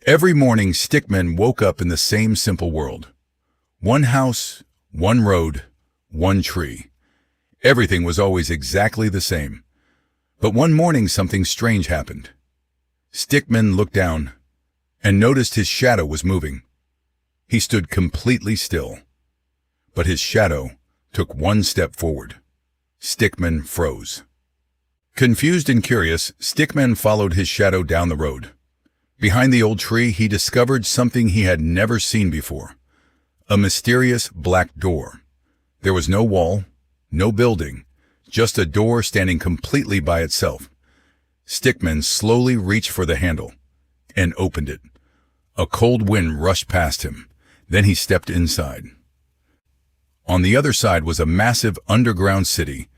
Every morning, Stickmen woke up in the same simple world. One house, one road, one tree. Everything was always exactly the same. But one morning something strange happened. Stickman looked down and noticed his shadow was moving. He stood completely still, but his shadow took one step forward. Stickman froze. Confused and curious, Stickman followed his shadow down the road. Behind the old tree, he discovered something he had never seen before. A mysterious black door. There was no wall, no building, just a door standing completely by itself. Stickman slowly reached for the handle and opened it. A cold wind rushed past him. Then he stepped inside. On the other side was a massive underground city,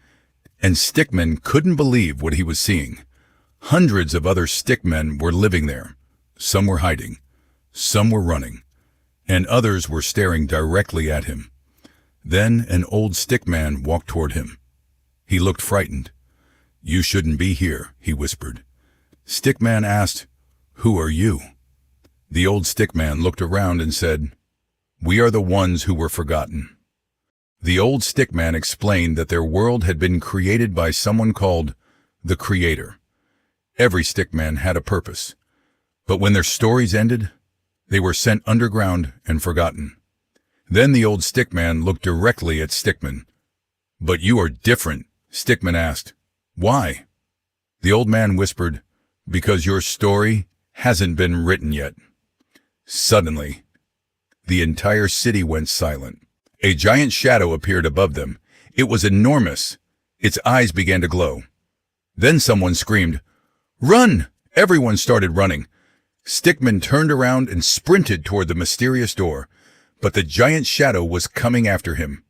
and Stickman couldn't believe what he was seeing. Hundreds of other Stickmen were living there. Some were hiding, some were running, and others were staring directly at him. Then an old Stickman walked toward him. He looked frightened. "You shouldn't be here," he whispered. Stickman asked, "Who are you?" The old Stickman looked around and said, "We are the ones who were forgotten." The old Stickman explained that their world had been created by someone called the Creator. Every Stickman had a purpose, but when their stories ended, they were sent underground and forgotten. Then the old Stickman looked directly at Stickman. "But you are different," Stickman asked. "Why?" The old man whispered, "Because your story hasn't been written yet." Suddenly, the entire city went silent. A giant shadow appeared above them. It was enormous. Its eyes began to glow. Then someone screamed, "Run!" Everyone started running. Stickman turned around and sprinted toward the mysterious door, but the giant shadow was coming after him.